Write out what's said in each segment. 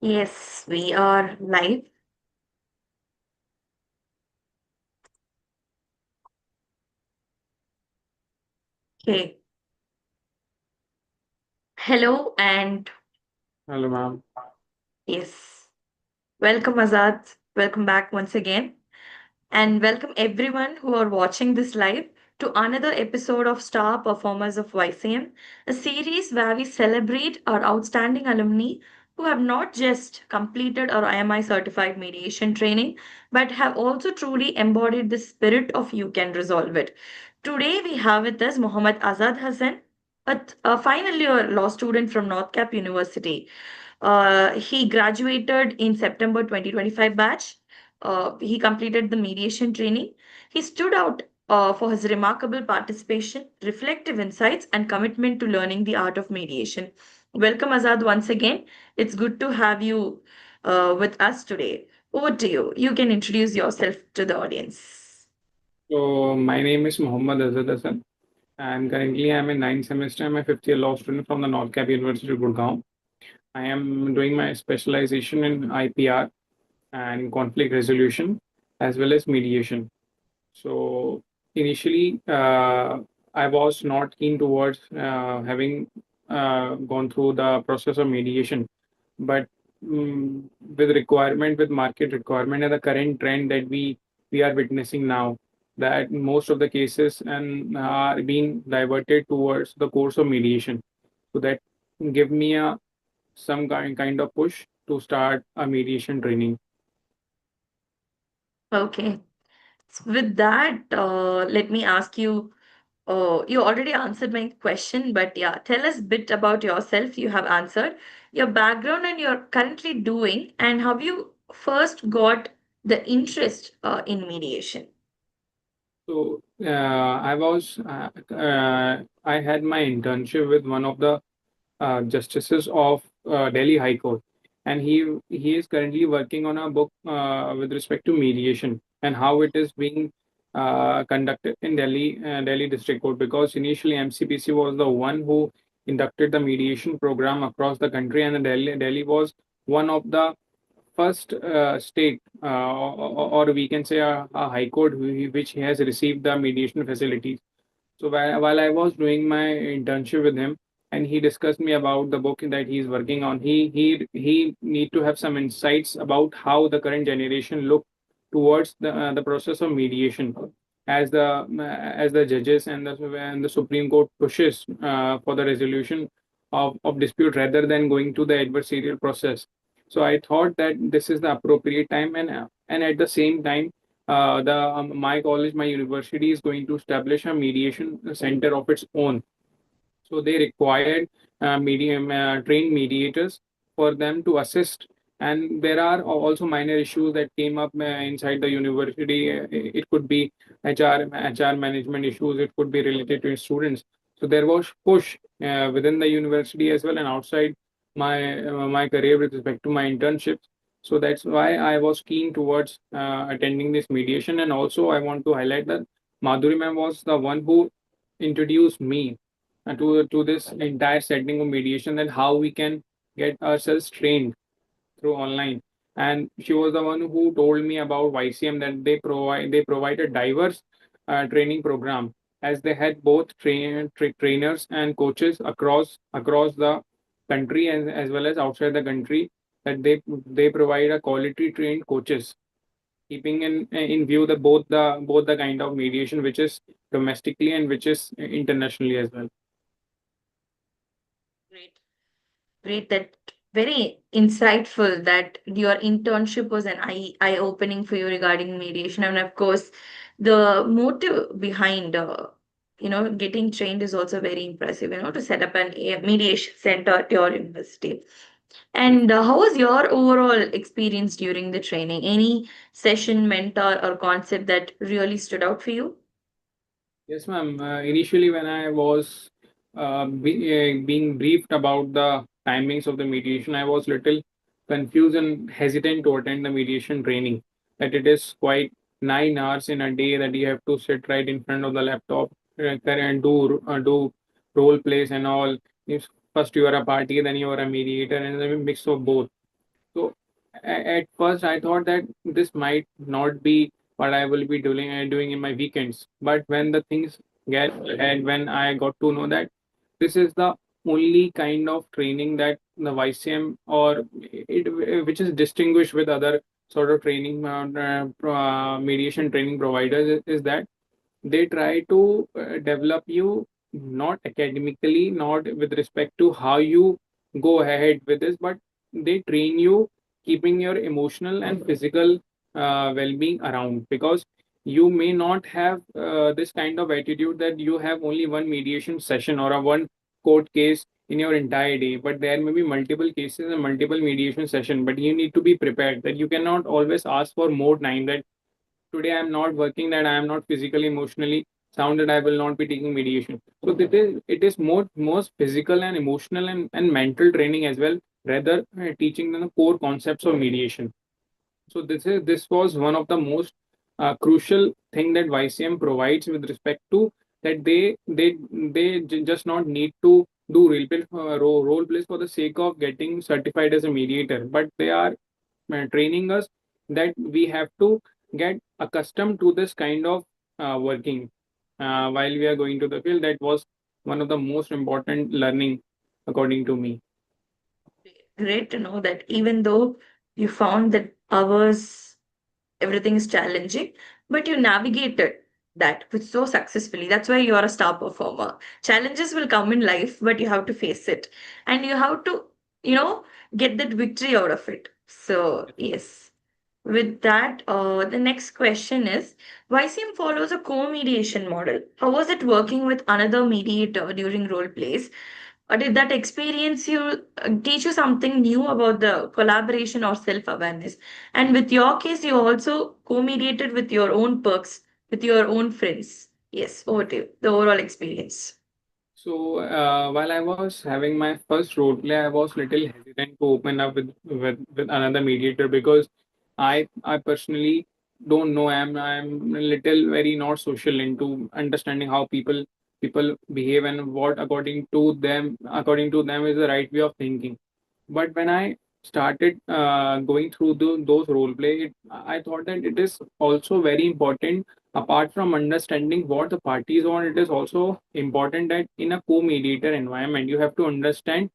Yes, we are live. Okay. Hello and Hello, ma'am. yes, welcome Azad. Welcome back once again. And welcome everyone who are watching this live to another episode of Star Performers of YCM, a series where we celebrate our outstanding alumni who have not just completed our IMI certified mediation training, but have also truly embodied the spirit of you can resolve it. Today we have with us Mohammed Azad Hassan, a final year law student from North Cap University. He graduated in September 2025 batch. He completed the mediation training. He stood out for his remarkable participation, reflective insights, and commitment to learning the art of mediation. Welcome, Azad, once again. It's good to have you with us today. Over to you. You can introduce yourself to the audience. My name is Mohammed Azhad, and currently I'm in ninth semester. I'm a fifth year law student from the North Cap University, Gurgaon. I am doing my specialization in IPR and conflict resolution as well as mediation. So, initially, I was not keen towards having gone through the process of mediation, but with with market requirement and the current trend that we are witnessing now, that most of the cases and are being diverted towards the course of mediation. So that give me a some kind of push to start a mediation training. Okay. With that, let me ask you. Oh, you already answered my question, but yeah, tell us a bit about yourself. You have answered your background and you're currently doing, and how you first got the interest in mediation. So I had my internship with one of the justices of Delhi High Court, and he is currently working on a book with respect to mediation and how it is being conducted in Delhi District Court. Because initially MCPC was the one who inducted the mediation program across the country, and the Delhi was one of the first state, or we can say a high court which has received the mediation facilities. So while I was doing my internship with him, and he discussed me about the book that he's working on, he need to have some insights about how the current generation look towards the process of mediation, as the judges and the Supreme Court pushes for the resolution of dispute rather than going to the adversarial process. So I thought that this is the appropriate time, and at the same time the my college, my university is going to establish a mediation center of its own. So they required medium trained mediators for them to assist. And there are also minor issues that came up inside the university. It could be HR management issues. It could be related to students. So there was push within the university as well and outside my career with respect to my internships. So that's why I was keen towards attending this mediation. And also, I want to highlight that Madhuri ma'am was the one who introduced me to this entire setting of mediation, and how we can get ourselves trained through online. And she was the one who told me about YCM, that they provide a diverse training program, as they had both trainers and coaches across the country, and as well as outside the country, that they provide a quality trained coaches, keeping in view both the kind of mediation which is domestically and which is internationally as well. Great. Great. That very insightful that your internship was an eye opening for you regarding mediation, and of course, the motive behind getting trained is also very impressive. To set up a mediation center at your university. And how was your overall experience during the training? Any session, mentor, or concept that really stood out for you? Yes, ma'am. Initially, when I was being briefed about the timings of the mediation, I was little confused and hesitant to attend the mediation training. That it is quite 9 hours in a day that you have to sit right in front of the laptop and do role plays and all. If first you are a party, then you are a mediator, and then a mix of both. at first I thought that this might not be what I will be doing in my weekends. But when the things get and when I got to know that this is the only kind of training that the YCM or which is distinguished with other sort of training mediation training providers is that they try to develop you not academically, not with respect to how you go ahead with this, but they train you keeping your emotional and physical well-being around, because you may not have this kind of attitude that you have only one mediation session or a one court case in your entire day, but there may be multiple cases and multiple mediation session, but you need to be prepared that you cannot always ask for more time, that today I'm not working, that I am not physically, emotionally sound, that I will not be taking mediation. So it is more most physical and emotional and mental training as well, rather teaching them the core concepts of mediation. So this was one of the most crucial thing that YCM provides with respect to that they just not need to do role plays for the sake of getting certified as a mediator, but they are training us that we have to get accustomed to this kind of working while we are going to the field. That was one of the most important learning, according to me. Great to know that even though you found that hours, everything is challenging, but you navigated that with so successfully. That's why you are a star performer. Challenges will come in life, but you have to face it. And you have to, you know, get that victory out of it. So, yes. With that, the next question is YCM follows a co mediation model. How was it working with another mediator during role plays? Or did that experience you teach you something new about the collaboration or self awareness? And with your case, you also co mediated with your own perks, with your own friends. Yes, over to you. The overall experience. So while I was having my first role play, I was little hesitant to open up with another mediator, because I personally don't know. I'm a little very not social into understanding how people behave and what according to them is the right way of thinking. But when I started going through those role play, I thought that it is also very important. Apart from understanding what the parties want, it is also important that in a co-mediator environment, you have to understand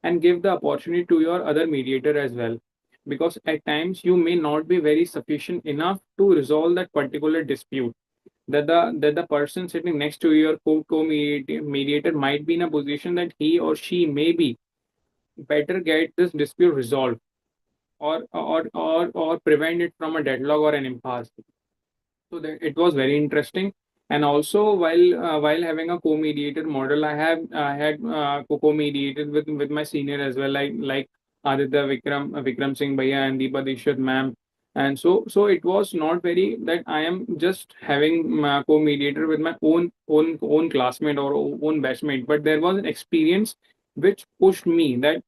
and give the opportunity to your other mediator as well. Because at times you may not be very sufficient enough to resolve that particular dispute. That the person sitting next to your co-mediator might be in a position that he or she may be better get this dispute resolved, or prevent it from a deadlock or an impasse. So that it was very interesting. And also while having a co-mediated model, I had co-mediated with my senior as well, like Aditya Vikram Singh Bhaiya and Deepa Dishit ma'am. And so it was not very that I am just having my co-mediator with my own classmate or own batchmate, but there was an experience which pushed me that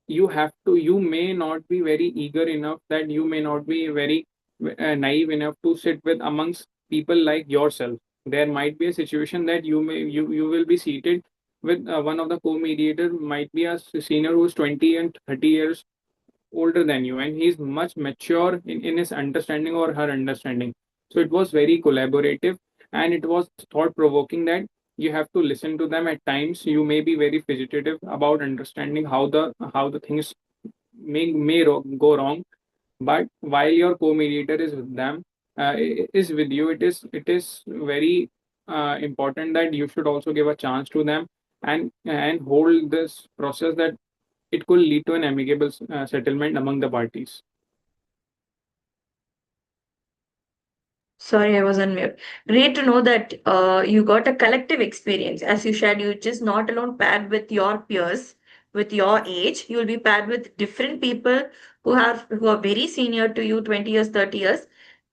you may not be very eager enough, that you may not be very naive enough to sit with amongst people like yourself. There might be a situation that you will be seated with one of the co-mediator, might be a senior who's 20 and 30 years older than you, and he's much mature in his understanding or her understanding. So it was very collaborative, and it was thought provoking that you have to listen to them. At times you may be very fidgetative about understanding how the things go wrong, but while your co-mediator is with them, is with you, it is very important that you should also give a chance to them, and hold this process, that it could lead to an amicable settlement among the parties. Sorry, I was on mute. Great to know that you got a collective experience. As you shared, you just not alone paired with your peers, with your age. You will be paired with different people who are very senior to you, 20 years, 30 years.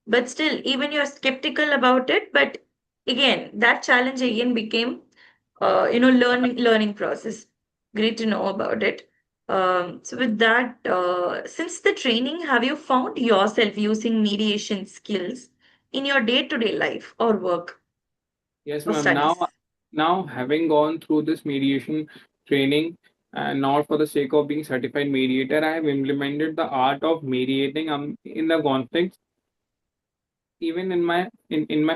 But still, even you're skeptical about it. But again, that challenge again became, learning process. Great to know about it. So with that, since the training, have you found yourself using mediation skills in your day-to-day life or work Yes, or ma'am. Now, studies? now having gone through this mediation training, and not for the sake of being certified mediator. I have implemented the art of mediating in the conflicts, even in my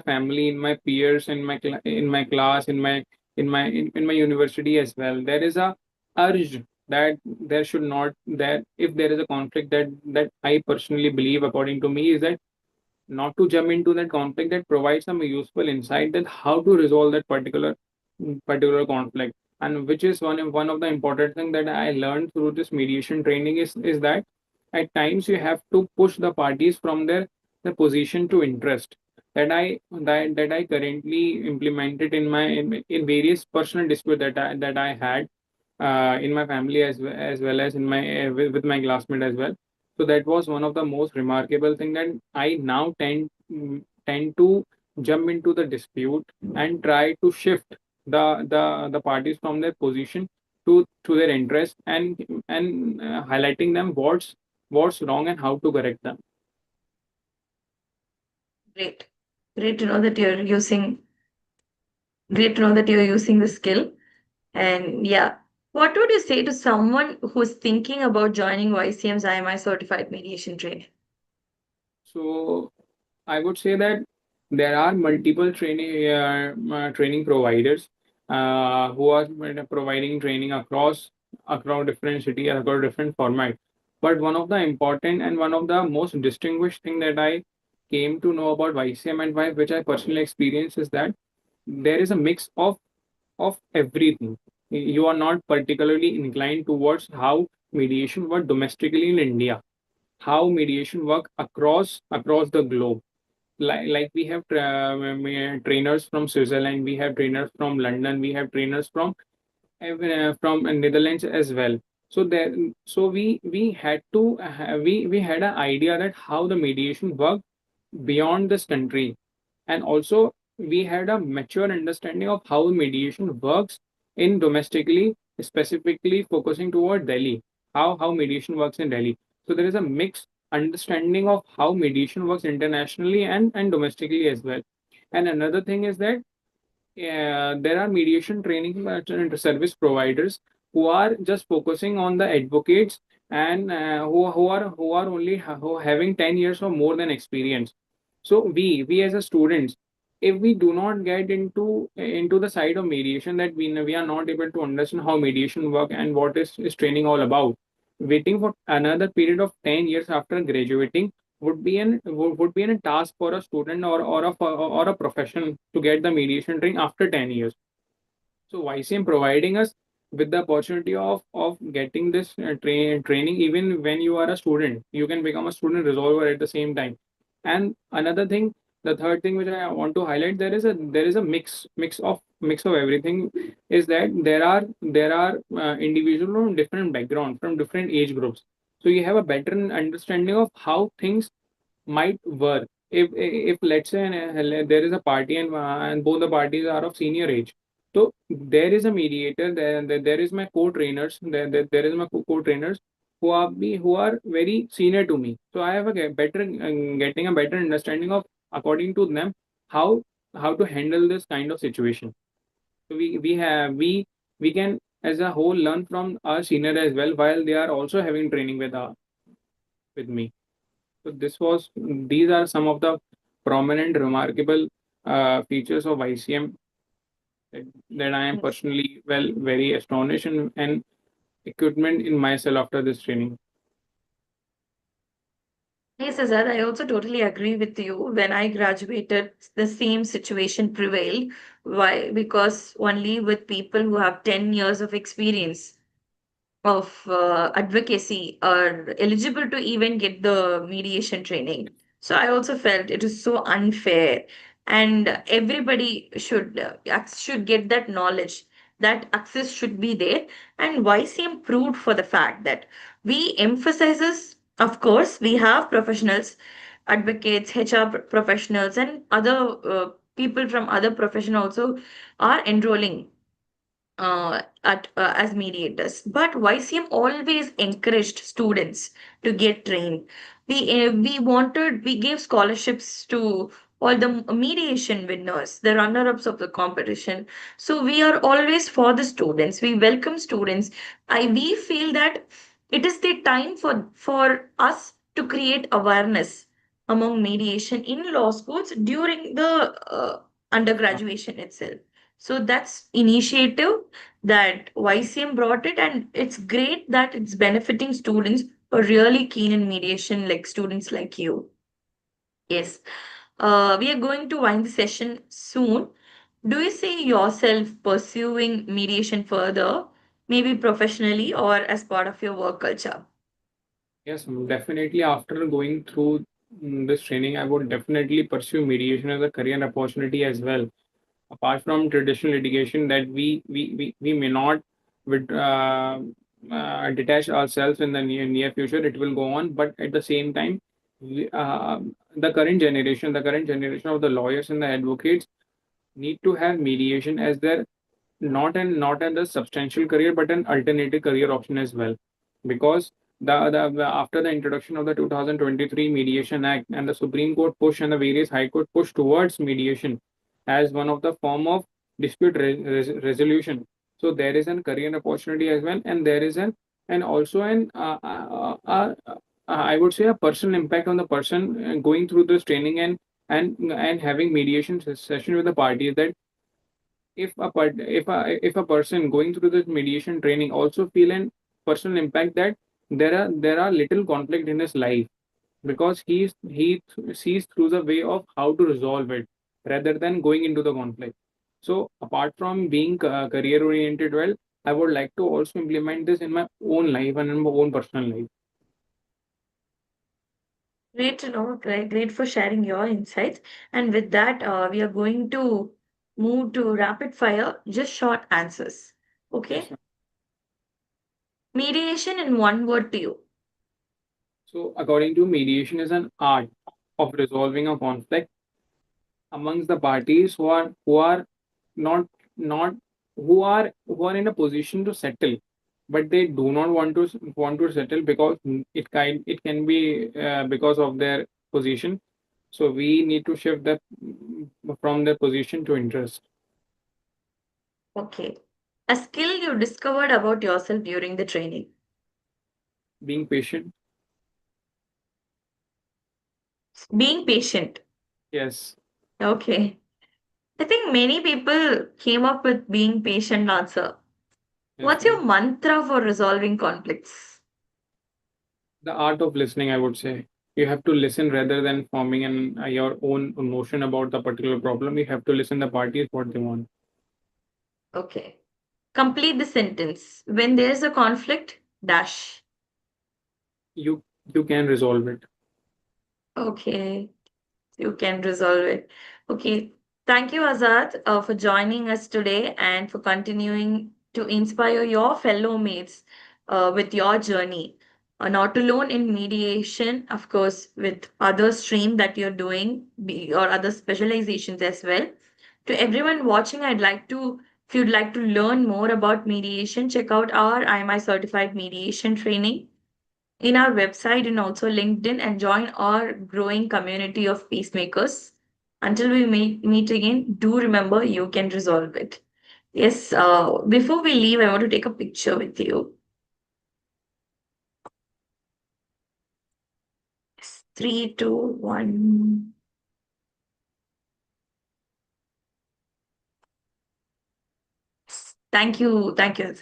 family, in my peers, in my class, in my university as well. There is a urge that there should not that if there is a conflict, that I personally believe, according to me, is that not to jump into that conflict, that provides some useful insight that how to resolve that particular conflict. And which is one of the important thing that I learned through this mediation training is that at times you have to push the parties from their position to interest. That I currently implemented in various personal dispute that I had in my family, as well as in my with my classmate as well. So that was one of the most remarkable thing, that I now tend to jump into the dispute and try to shift the parties from their position to their interest, and highlighting them what's wrong and how to correct them. Great. Great to know that you're using Great to know that you're using the skill. And yeah, what would you say to someone who's thinking about joining YCM's IMI certified mediation training? So I would say that there are multiple training providers who are providing training across different cities, across different formats. But one of the important and one of the most distinguished thing that I came to know about YCM, and which I personally experienced, is that there is a mix of everything. You are not particularly inclined towards how mediation work domestically in India, how mediation work across the globe. Like we have trainers from Switzerland, we have trainers from London, we have trainers from Netherlands as well. So there, so we had to we had an idea that how the mediation work beyond this country, and also we had a mature understanding of how mediation works in domestically, specifically focusing toward Delhi, how mediation works in Delhi. So there is a mixed understanding of how mediation works internationally and domestically as well. And another thing is that there are mediation training service providers who are just focusing on the advocates, and who are only who are having 10 years or more than experience. So we as a students, if we do not get into the side of mediation, that we are not able to understand how mediation work and what is training all about, waiting for another period of 10 years after graduating would be a task for a student, or a profession, to get the mediation training after 10 years. So YCM providing us with the opportunity of getting this training even when you are a student. You can become a student resolver at the same time. And another thing, the third thing which I want to highlight, there is a mix of everything, is that there are individuals from different backgrounds, from different age groups. So you have a better understanding of how things might work. If let's say there is a party, and both the parties are of senior age, so there is a mediator. There is my co-trainers. There is my co-trainers who are very senior to me. So I have a better getting a better understanding of, according to them, how how to handle this kind of situation. So we can as a whole learn from our senior as well, while they are also having training with me. So these are some of the prominent, remarkable features of ICM that I am Yes. personally very astonished and equipment in myself after this training. Yes, Azad, I also totally agree with you. When I graduated, the same situation prevailed. Why? Because only with people who have 10 years of experience of advocacy are eligible to even get the mediation training. So I also felt it is so unfair, and everybody should get that knowledge. That access should be there, and YCM proved for the fact that we emphasizes. Of course, we have professionals, advocates, HR professionals, and other people from other profession also are enrolling at as mediators. But YCM always encouraged students to get trained. We gave scholarships to or the mediation winners, the runner ups of the competition. So we are always for the students. We welcome students. We feel that it is the time for us to create awareness among mediation in law schools during the undergraduation itself. So that's initiative that YCM brought it, and it's great that it's benefiting students who are really keen in mediation, like students like you. Yes. We are going to wind the session soon. Do you see yourself pursuing mediation further, maybe professionally or as part of your work culture? Yes, definitely. After going through this training, I would definitely pursue mediation as a career opportunity as well. Apart from traditional litigation, that we may not with, detach ourselves in the near future. It will go on, but at the same time, the current generation of the lawyers and the advocates need to have mediation as their not as a substantial career but an alternative career option as well, because after the introduction of the 2023 mediation act and the supreme court push and the various high court push towards mediation as one of the form of dispute resolution, so there is a career opportunity as well, and there is an and also an I would say a personal impact on the person going through this training and having mediation session with the parties, that if a person going through this mediation training also feel an personal impact, that there are little conflict in his life, because sees through the way of how to resolve it rather than going into the conflict. So apart from being career oriented, well, I would like to also implement this in my own life and in my own personal life. Great to know. Great for sharing your insights. And with that, we are going to move to rapid fire, just short answers. Yes, Okay. ma'am. Mediation in one word to you. So according to mediation is an art of resolving a conflict amongst the parties who are not not who are in a position to settle, but they do not want to settle because it can be because of their position. So we need to shift that from their position to interest. Okay. A skill you discovered about yourself during the training. Being patient. Being patient. Yes. Okay. I think many people came up with being patient answer. Yes, What's your ma'am. mantra for resolving conflicts? The art of listening, I would say. You have to listen rather than forming your own notion about the particular problem. You have to listen the parties what they want. Okay. Complete the sentence. When there's a conflict, dash. You can resolve it. Okay. You can resolve it. Okay. Thank you, Azad, for joining us today and for continuing to inspire your fellow mates with your journey. Not alone in mediation, of course, with other stream that you're doing or other specializations as well. To everyone watching, if you'd like to learn more about mediation, check out our IMI certified mediation training in our website and also LinkedIn, and join our growing community of peacemakers. Until we meet again, do remember you can resolve it. Yes, before we leave, I want to take a picture with you. Yes, 3, 2, 1. Thank you. Thank you.